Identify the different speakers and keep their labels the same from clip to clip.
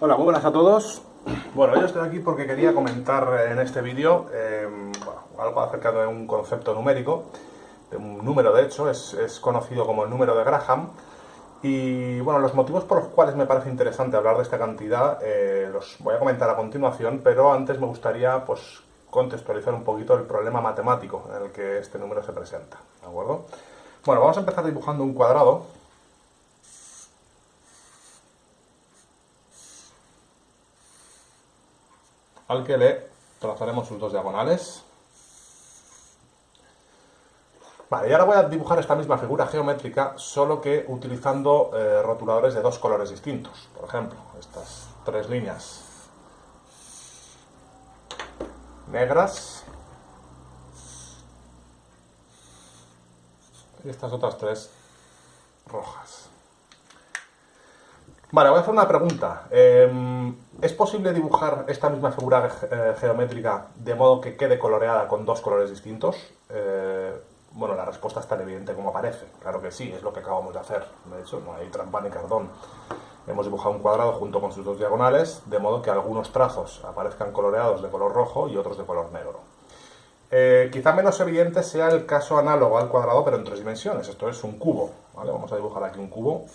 Speaker 1: Hola, muy buenas a todos. Bueno, yo estoy aquí porque quería comentar en este vídeo algo acerca de un concepto numérico, de un número de hecho, es conocido como el número de Graham. Y bueno, los motivos por los cuales me parece interesante hablar de esta cantidad los voy a comentar a continuación, pero antes me gustaría contextualizar un poquito el problema matemático en el que este número se presenta, ¿de acuerdo? Bueno, vamos a empezar dibujando un cuadrado al que le trazaremos sus dos diagonales. Vale, y ahora voy a dibujar esta misma figura geométrica, solo que utilizando rotuladores de dos colores distintos. Por ejemplo, estas tres líneas negras y estas otras tres rojas. Vale, voy a hacer una pregunta. ¿Es posible dibujar esta misma figura geométrica de modo que quede coloreada con dos colores distintos? Bueno, la respuesta es tan evidente como parece. Claro que sí, es lo que acabamos de hacer. De hecho, no hay trampa ni cardón. Hemos dibujado un cuadrado junto con sus dos diagonales, de modo que algunos trazos aparezcan coloreados de color rojo y otros de color negro. Quizá menos evidente sea el caso análogo al cuadrado, pero en tres dimensiones. Esto es un cubo, ¿vale? Vamos a dibujar aquí un cubo.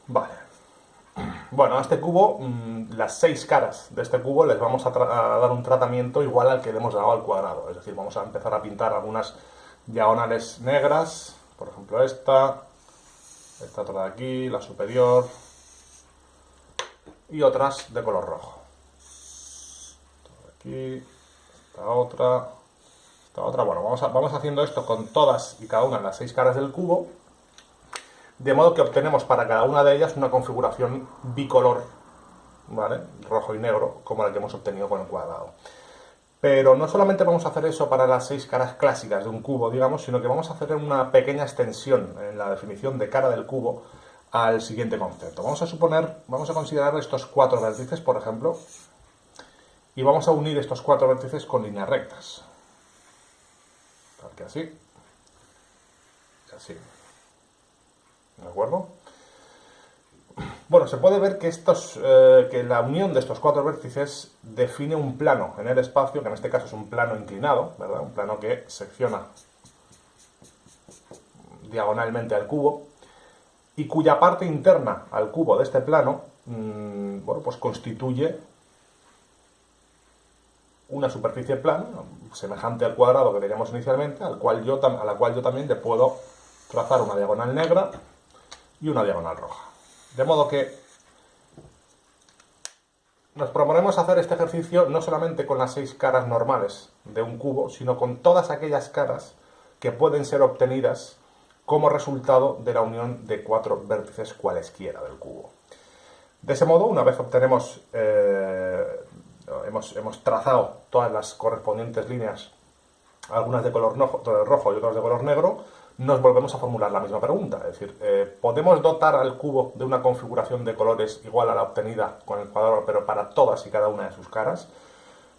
Speaker 1: Vale. Bueno, a este cubo, las seis caras de este cubo les vamos a dar un tratamiento igual al que le hemos dado al cuadrado. Es decir, vamos a empezar a pintar algunas diagonales negras, por ejemplo esta otra de aquí, la superior, y otras de color rojo. Esta de aquí, esta otra. Bueno, vamos haciendo esto con todas y cada una de las seis caras del cubo, de modo que obtenemos para cada una de ellas una configuración bicolor, ¿vale? Rojo y negro, como la que hemos obtenido con el cuadrado. Pero no solamente vamos a hacer eso para las seis caras clásicas de un cubo, digamos, sino que vamos a hacer una pequeña extensión en la definición de cara del cubo al siguiente concepto. Vamos a considerar estos cuatro vértices, por ejemplo, y vamos a unir estos cuatro vértices con líneas rectas. Tal que así. Y así. ¿De acuerdo? Bueno, se puede ver que, que la unión de estos cuatro vértices define un plano en el espacio, que en este caso es un plano inclinado, ¿verdad? Un plano que secciona diagonalmente al cubo y cuya parte interna al cubo de este plano, bueno, pues constituye una superficie plana, semejante al cuadrado que teníamos inicialmente, a la cual yo también le puedo trazar una diagonal negra y una diagonal roja. De modo que nos proponemos hacer este ejercicio no solamente con las seis caras normales de un cubo, sino con todas aquellas caras que pueden ser obtenidas como resultado de la unión de cuatro vértices cualesquiera del cubo. De ese modo, una vez hemos trazado todas las correspondientes líneas, algunas de color rojo y otras de color negro, nos volvemos a formular la misma pregunta. Es decir, ¿podemos dotar al cubo de una configuración de colores igual a la obtenida con el cuadrado, pero para todas y cada una de sus caras?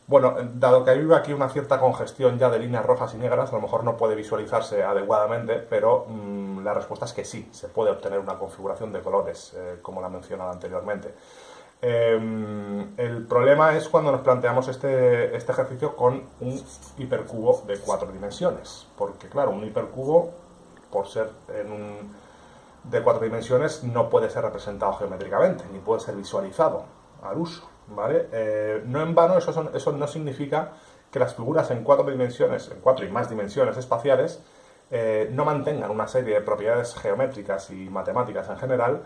Speaker 1: Bueno, dado que vive aquí una cierta congestión ya de líneas rojas y negras, a lo mejor no puede visualizarse adecuadamente, pero la respuesta es que sí, se puede obtener una configuración de colores, como la he mencionado anteriormente. El problema es cuando nos planteamos este ejercicio con un hipercubo de cuatro dimensiones, porque claro, un hipercubo, por ser de cuatro dimensiones, no puede ser representado geométricamente, ni puede ser visualizado al uso, ¿vale? No en vano eso no significa que las figuras en cuatro dimensiones, en cuatro y más dimensiones espaciales, no mantengan una serie de propiedades geométricas y matemáticas en general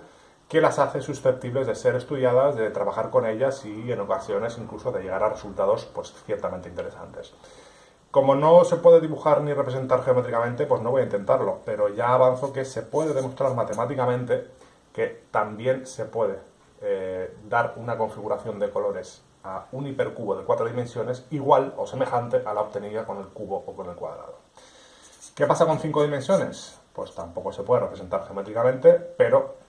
Speaker 1: que las hace susceptibles de ser estudiadas, de trabajar con ellas y en ocasiones incluso de llegar a resultados pues ciertamente interesantes. Como no se puede dibujar ni representar geométricamente, pues no voy a intentarlo, pero ya avanzo que se puede demostrar matemáticamente que también se puede dar una configuración de colores a un hipercubo de cuatro dimensiones igual o semejante a la obtenida con el cubo o con el cuadrado. ¿Qué pasa con cinco dimensiones? Pues tampoco se puede representar geométricamente, pero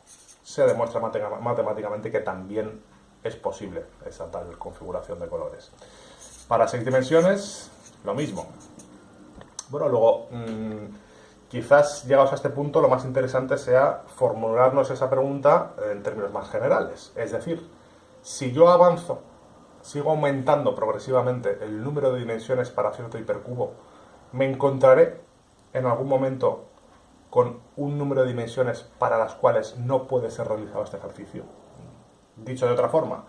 Speaker 1: se demuestra matemáticamente que también es posible esa tal configuración de colores. Para 6 dimensiones, lo mismo. Bueno, luego, quizás llegados a este punto, lo más interesante sea formularnos esa pregunta en términos más generales. Es decir, si yo avanzo, sigo aumentando progresivamente el número de dimensiones para cierto hipercubo, me encontraré en algún momento con un número de dimensiones para las cuales no puede ser realizado este ejercicio. Dicho de otra forma,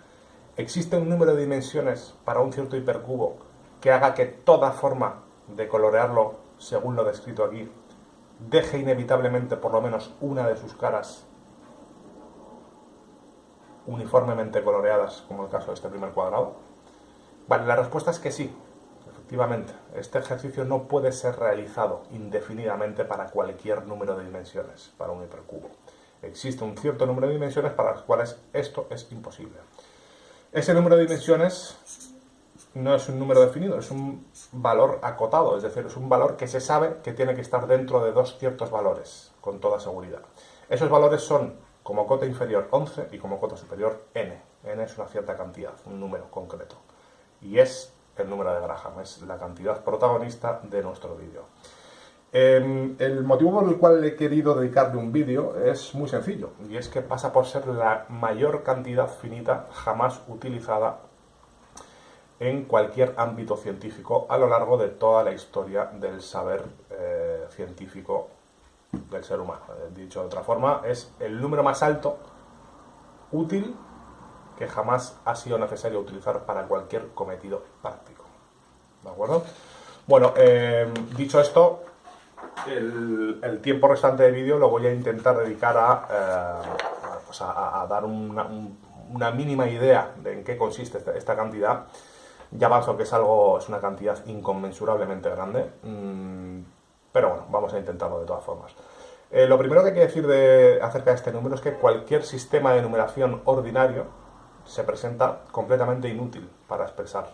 Speaker 1: ¿existe un número de dimensiones para un cierto hipercubo que haga que toda forma de colorearlo, según lo descrito aquí, deje inevitablemente por lo menos una de sus caras uniformemente coloreadas, como el caso de este primer cuadrado? Vale, la respuesta es que sí, efectivamente. Este ejercicio no puede ser realizado indefinidamente para cualquier número de dimensiones, para un hipercubo. Existe un cierto número de dimensiones para las cuales esto es imposible. Ese número de dimensiones no es un número definido, es un valor acotado, es decir, es un valor que se sabe que tiene que estar dentro de dos ciertos valores, con toda seguridad. Esos valores son como cota inferior 11 y como cota superior n. n es una cierta cantidad, un número concreto. Y es el número de Graham, es la cantidad protagonista de nuestro vídeo. El motivo por el cual he querido dedicarle un vídeo es muy sencillo, y es que pasa por ser la mayor cantidad finita jamás utilizada en cualquier ámbito científico a lo largo de toda la historia del saber científico del ser humano. Dicho de otra forma, es el número más alto útil que jamás ha sido necesario utilizar para cualquier cometido práctico. ¿De acuerdo? Bueno, dicho esto, el tiempo restante de vídeo lo voy a intentar dedicar a dar una mínima idea de en qué consiste esta cantidad. Ya avanzo que es una cantidad inconmensurablemente grande, pero bueno, vamos a intentarlo de todas formas. Lo primero que hay que decir acerca de este número es que cualquier sistema de numeración ordinario se presenta completamente inútil para expresar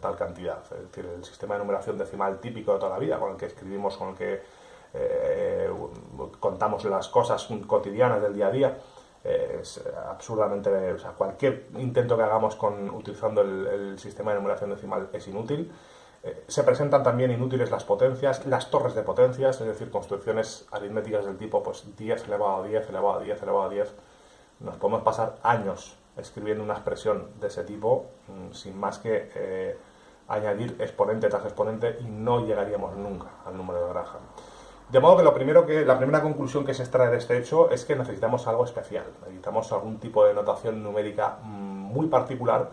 Speaker 1: tal cantidad. Es decir, el sistema de numeración decimal típico de toda la vida, con el que escribimos, con el que contamos las cosas cotidianas del día a día, es absurdamente... O sea, cualquier intento que hagamos utilizando el sistema de numeración decimal es inútil. Se presentan también inútiles las potencias, las torres de potencias, es decir, construcciones aritméticas del tipo pues 10 elevado a 10 elevado a 10 elevado a 10. Nos podemos pasar años escribiendo una expresión de ese tipo sin más que añadir exponente tras exponente y no llegaríamos nunca al número de Graham. De modo que la primera conclusión que se extrae de este hecho es que necesitamos algo especial, necesitamos algún tipo de notación numérica muy particular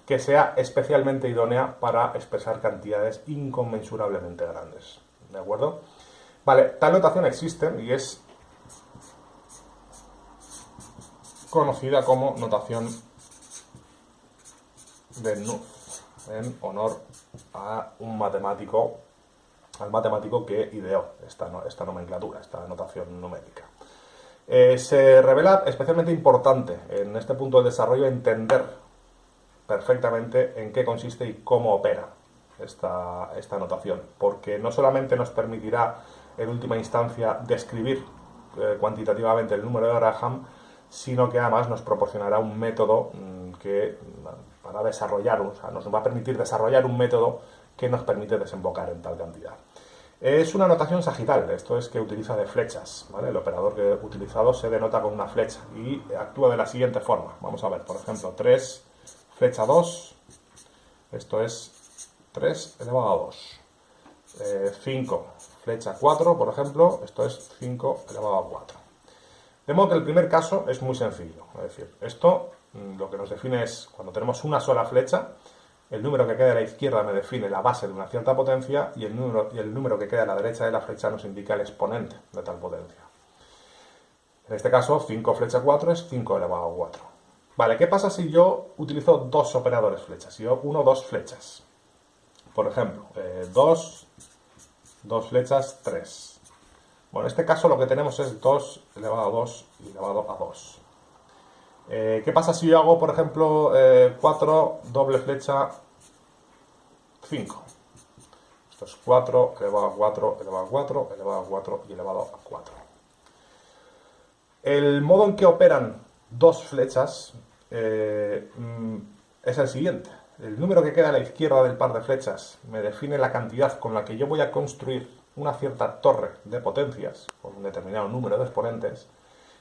Speaker 1: que sea especialmente idónea para expresar cantidades inconmensurablemente grandes. ¿De acuerdo? Vale, tal notación existe y es conocida como notación de Knuth, en honor a un matemático, al matemático que ideó esta nomenclatura, esta notación numérica. Se revela especialmente importante en este punto del desarrollo entender perfectamente en qué consiste y cómo opera esta notación, porque no solamente nos permitirá en última instancia describir cuantitativamente el número de Graham, sino que además nos proporcionará un método para desarrollar, o sea, nos va a permitir desarrollar un método que nos permite desembocar en tal cantidad. Es una notación sagital, esto es que utiliza de flechas, ¿vale? El operador que he utilizado se denota con una flecha y actúa de la siguiente forma. Vamos a ver, por ejemplo, 3, flecha 2, esto es 3 elevado a 2. 5, flecha 4, por ejemplo, esto es 5 elevado a 4. De modo que el primer caso es muy sencillo, es decir, esto lo que nos define es, cuando tenemos una sola flecha, el número que queda a la izquierda me define la base de una cierta potencia y el número que queda a la derecha de la flecha nos indica el exponente de tal potencia. En este caso, 5 flecha 4 es 5 elevado a 4. Vale, ¿qué pasa si yo utilizo dos operadores flechas? Si yo uno dos flechas. Por ejemplo, 2 flechas, 3. Bueno, en este caso lo que tenemos es 2 elevado a 2 y elevado a 2. ¿Qué pasa si yo hago, por ejemplo, 4 doble flecha 5? Esto es 4 elevado a 4 elevado a 4 elevado a 4 y elevado a 4. El modo en que operan dos flechas es el siguiente. El número que queda a la izquierda del par de flechas me define la cantidad con la que yo voy a construir una cierta torre de potencias, por un determinado número de exponentes,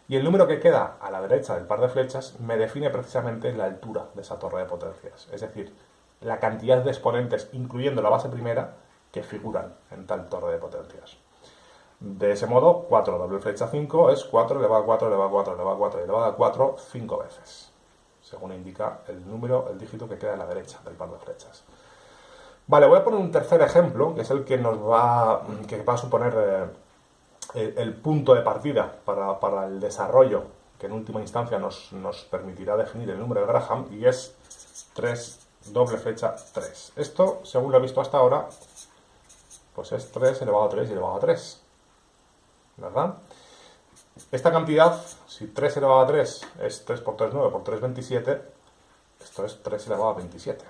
Speaker 1: y el número que queda a la derecha del par de flechas me define precisamente la altura de esa torre de potencias, es decir, la cantidad de exponentes, incluyendo la base primera, que figuran en tal torre de potencias. De ese modo, 4 doble flecha 5 es 4 elevado a 4 elevado a 4 elevado a 4 elevado a 4 5 veces, según indica el número, el dígito que queda a la derecha del par de flechas. Vale, voy a poner un tercer ejemplo, que es el que va a suponer el punto de partida para el desarrollo, que en última instancia nos permitirá definir el número de Graham, y es 3 doble flecha 3. Esto, según lo he visto hasta ahora, pues es 3 elevado a 3 y elevado a 3, ¿verdad? Esta cantidad, si 3 elevado a 3 es 3 por 3, 9 por 3, 27, esto es 3 elevado a 27.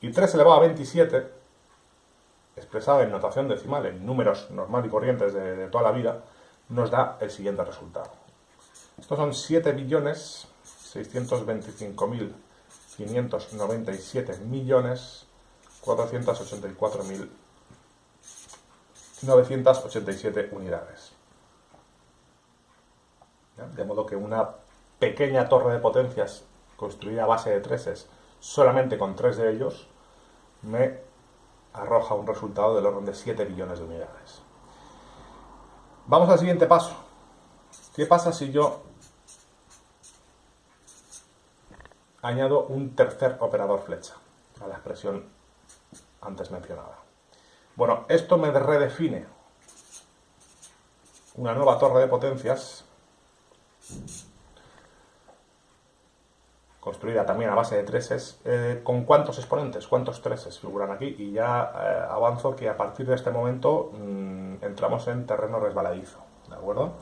Speaker 1: Y 3 elevado a 27, expresado en notación decimal, en números normal y corrientes de toda la vida, nos da el siguiente resultado. Estos son 7.625.597.484.987 unidades. ¿Ya? De modo que una pequeña torre de potencias construida a base de treses, solamente con 3 de ellos, me arroja un resultado del orden de 7 billones de unidades. Vamos al siguiente paso. ¿Qué pasa si yo añado un tercer operador flecha a la expresión antes mencionada? Bueno, esto me redefine una nueva torre de potencias construida también a base de treses, ¿con cuántos exponentes, cuántos treses figuran aquí? Y ya avanzo que a partir de este momento entramos en terreno resbaladizo, ¿de acuerdo?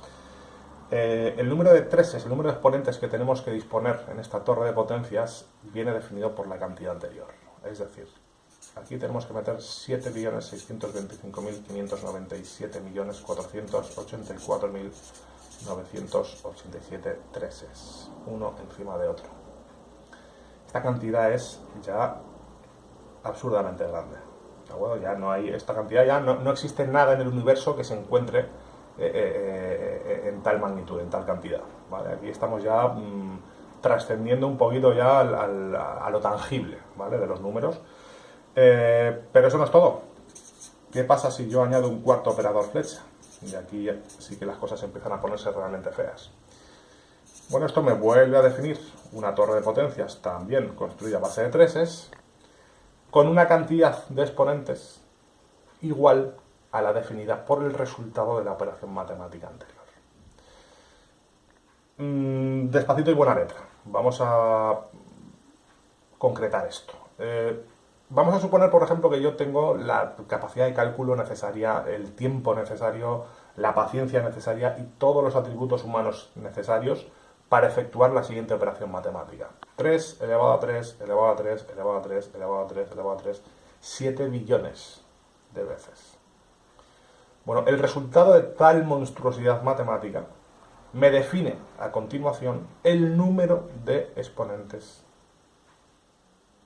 Speaker 1: El número de treses, el número de exponentes que tenemos que disponer en esta torre de potencias viene definido por la cantidad anterior. Es decir, aquí tenemos que meter 7.625.597.484.987 treses, uno encima de otro. Esta cantidad es ya absurdamente grande. ¿De acuerdo? Ya no hay esta cantidad, ya no existe nada en el universo que se encuentre en tal magnitud, en tal cantidad. ¿Vale? Aquí estamos ya trascendiendo un poquito ya a lo tangible, ¿vale? De los números. Pero eso no es todo. ¿Qué pasa si yo añado un cuarto operador flecha? Y aquí sí que las cosas empiezan a ponerse realmente feas. Bueno, esto me vuelve a definir una torre de potencias también construida a base de treses, con una cantidad de exponentes igual a la definida por el resultado de la operación matemática anterior. Despacito y buena letra. Vamos a concretar esto. Vamos a suponer, por ejemplo, que yo tengo la capacidad de cálculo necesaria, el tiempo necesario, la paciencia necesaria y todos los atributos humanos necesarios para efectuar la siguiente operación matemática. 3 elevado a 3, elevado a 3, elevado a 3, elevado a 3, elevado a 3, 7 billones de veces. Bueno, el resultado de tal monstruosidad matemática me define a continuación el número de exponentes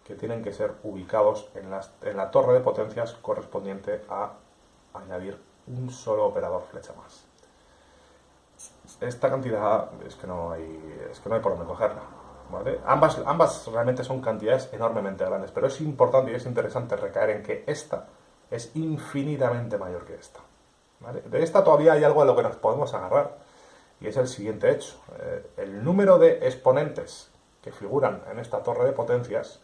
Speaker 1: que tienen que ser ubicados en la torre de potencias correspondiente a añadir un solo operador flecha más. Esta cantidad es que no hay por dónde cogerla, ¿vale? Ambas realmente son cantidades enormemente grandes, pero es importante y es interesante recaer en que esta es infinitamente mayor que esta, ¿vale? De esta todavía hay algo a lo que nos podemos agarrar, y es el siguiente hecho. El número de exponentes que figuran en esta torre de potencias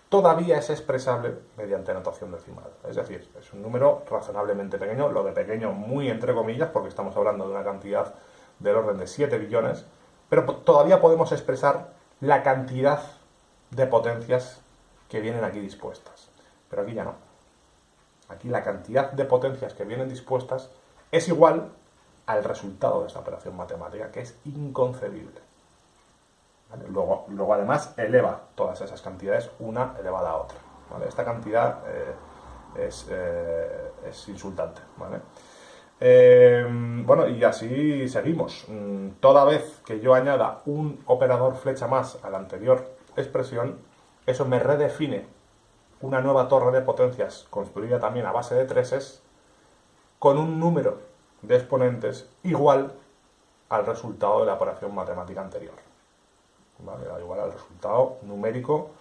Speaker 1: todavía es expresable mediante notación decimal. Es decir, es un número razonablemente pequeño, lo de pequeño muy entre comillas, porque estamos hablando de una cantidad del orden de 7 billones, pero todavía podemos expresar la cantidad de potencias que vienen aquí dispuestas. Pero aquí ya no. Aquí la cantidad de potencias que vienen dispuestas es igual al resultado de esta operación matemática, que es inconcebible. ¿Vale? Luego además eleva todas esas cantidades una elevada a otra. ¿Vale? Esta cantidad es insultante. ¿Vale? Bueno, y así seguimos. Toda vez que yo añada un operador flecha más a la anterior expresión, eso me redefine una nueva torre de potencias construida también a base de treses con un número de exponentes igual al resultado de la operación matemática anterior. ¿Vale? Da igual al resultado numérico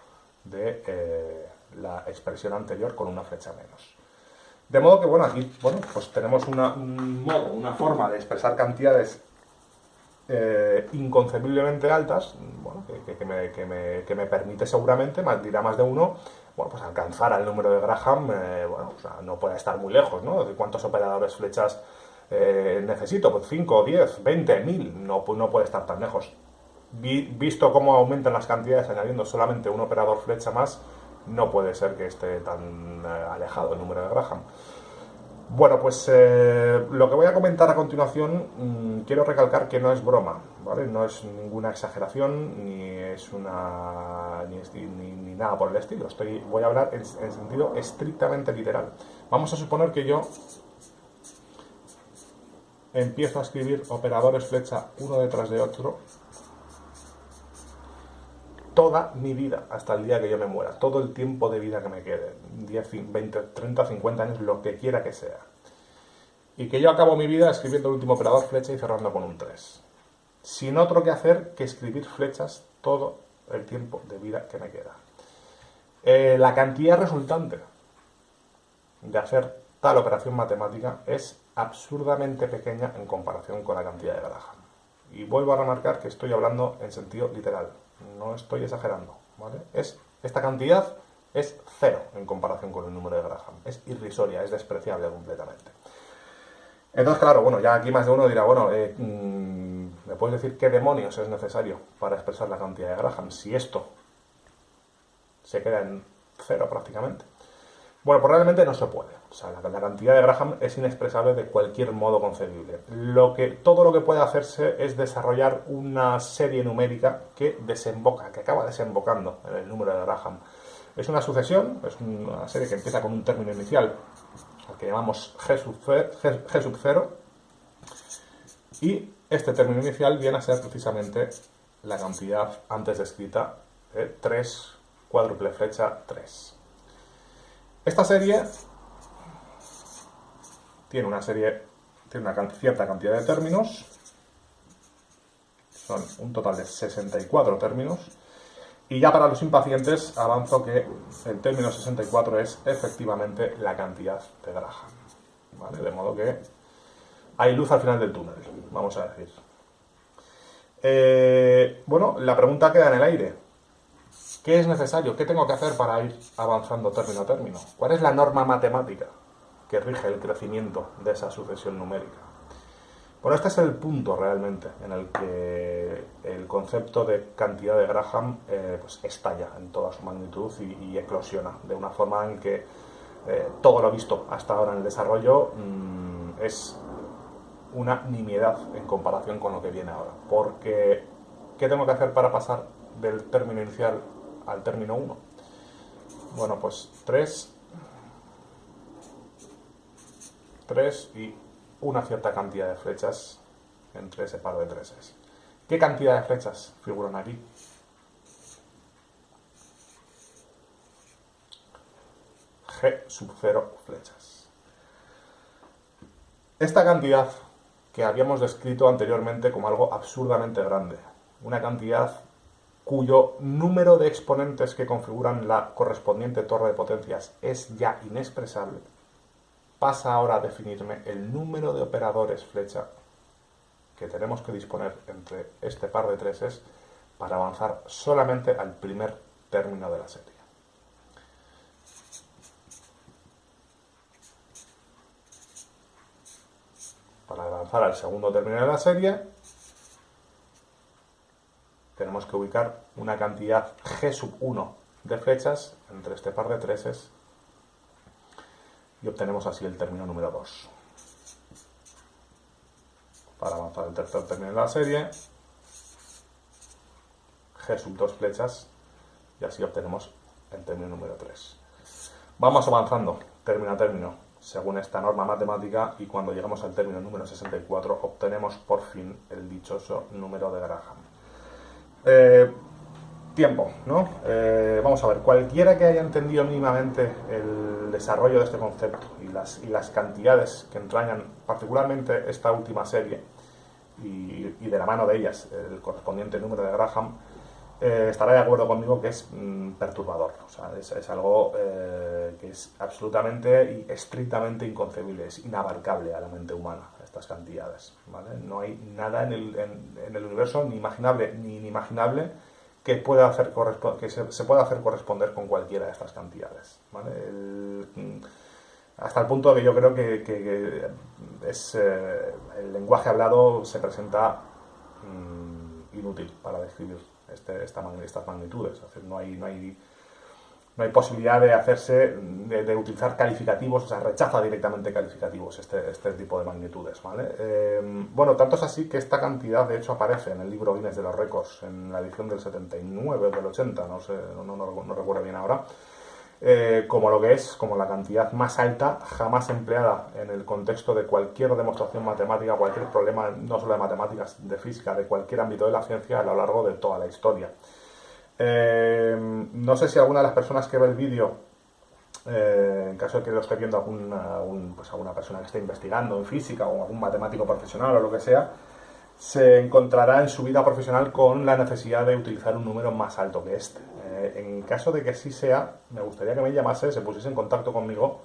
Speaker 1: de la expresión anterior con una flecha menos. De modo que, bueno, aquí pues tenemos un modo, una forma de expresar cantidades inconcebiblemente altas, bueno, que me permite seguramente, dirá más de uno, bueno, pues alcanzar al número de Graham, bueno, o sea, no puede estar muy lejos, ¿no? ¿De cuántos operadores flechas necesito? Pues 5, 10, 20, 1000, no puede estar tan lejos. Visto cómo aumentan las cantidades añadiendo solamente un operador flecha más, no puede ser que esté tan alejado el número de Graham. Bueno, pues lo que voy a comentar a continuación, quiero recalcar que no es broma, ¿vale? No es ninguna exageración, ni es ni nada por el estilo. Voy a hablar en sentido estrictamente literal. Vamos a suponer que yo empiezo a escribir operadores flecha uno detrás de otro toda mi vida, hasta el día que yo me muera, todo el tiempo de vida que me quede, 10, 20, 30, 50 años, lo que quiera que sea. Y que yo acabo mi vida escribiendo el último operador flecha y cerrando con un 3. Sin otro que hacer que escribir flechas todo el tiempo de vida que me queda. La cantidad resultante de hacer tal operación matemática es absurdamente pequeña en comparación con la cantidad de Graham. Y vuelvo a remarcar que estoy hablando en sentido literal. No estoy exagerando, ¿vale? Esta cantidad es cero en comparación con el número de Graham. Es irrisoria, es despreciable completamente. Entonces, claro, bueno, ya aquí más de uno dirá, bueno, ¿me puedes decir qué demonios es necesario para expresar la cantidad de Graham si esto se queda en cero prácticamente? Bueno, pues realmente no se puede. O sea, la cantidad de Graham es inexpresable de cualquier modo concebible. Todo lo que puede hacerse es desarrollar una serie numérica que acaba desembocando en el número de Graham. Es una sucesión, es una serie que empieza con un término inicial, al que llamamos G sub 0, y este término inicial viene a ser precisamente la cantidad antes descrita, 3 cuádruple flecha 3. Esta serie tiene una cierta cantidad de términos, son un total de 64 términos, y ya para los impacientes avanzo que el término 64 es efectivamente la cantidad de Graham, ¿vale? De modo que hay luz al final del túnel, vamos a decir. Bueno, la pregunta queda en el aire. ¿Qué es necesario? ¿Qué tengo que hacer para ir avanzando término a término? ¿Cuál es la norma matemática que rige el crecimiento de esa sucesión numérica? Bueno, este es el punto realmente en el que el concepto de cantidad de Graham pues estalla en toda su magnitud y eclosiona de una forma en que todo lo visto hasta ahora en el desarrollo es una nimiedad en comparación con lo que viene ahora. Porque, ¿qué tengo que hacer para pasar del término inicial al término 1? Bueno, pues 3 y una cierta cantidad de flechas entre ese par de treses. ¿Qué cantidad de flechas figuran aquí? G sub 0 flechas. Esta cantidad que habíamos descrito anteriormente como algo absurdamente grande, una cantidad cuyo número de exponentes que configuran la correspondiente torre de potencias es ya inexpresable, pasa ahora a definirme el número de operadores flecha que tenemos que disponer entre este par de treses para avanzar solamente al primer término de la serie. Para avanzar al segundo término de la serie, tenemos que ubicar una cantidad G sub 1 de flechas entre este par de treses y obtenemos así el término número 2. Para avanzar al tercer término de la serie, G sub 2 flechas y así obtenemos el término número 3. Vamos avanzando término a término. según esta norma matemática, y cuando llegamos al término número 64 obtenemos por fin el dichoso número de Graham. Tiempo, ¿no? Vamos a ver, cualquiera que haya entendido mínimamente el desarrollo de este concepto y las cantidades que entrañan particularmente esta última serie y de la mano de ellas el correspondiente número de Graham, estará de acuerdo conmigo que es perturbador. O sea, es algo que es absolutamente y estrictamente inconcebible, es inabarcable a la mente humana, estas cantidades, ¿vale? No hay nada en el universo ni imaginable ni inimaginable que se pueda hacer corresponder con cualquiera de estas cantidades, ¿vale? Hasta el punto de que yo creo que el lenguaje hablado se presenta inútil para describir estas magnitudes. Es decir, no hay posibilidad de utilizar calificativos, o sea, rechaza directamente calificativos este tipo de magnitudes, ¿vale? Bueno, tanto es así que esta cantidad de hecho aparece en el libro Guinness de los Récords, en la edición del 79 o del 80, no sé, no recuerdo bien ahora, como la cantidad más alta jamás empleada en el contexto de cualquier demostración matemática, cualquier problema, no solo de matemáticas, de física, de cualquier ámbito de la ciencia a lo largo de toda la historia. No sé si alguna de las personas que ve el vídeo, en caso de que lo esté viendo alguna persona que esté investigando en física o algún matemático profesional o lo que sea, se encontrará en su vida profesional con la necesidad de utilizar un número más alto que este. En caso de que así sea, me gustaría que me llamase, se pusiese en contacto conmigo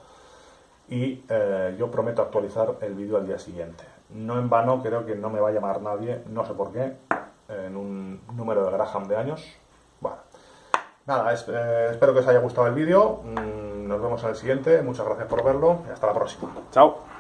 Speaker 1: y yo prometo actualizar el vídeo al día siguiente. No en vano, creo que no me va a llamar nadie, no sé por qué, en un número de Graham de años. Bueno, nada, espero que os haya gustado el vídeo. Nos vemos en el siguiente. Muchas gracias por verlo y hasta la próxima. Chao.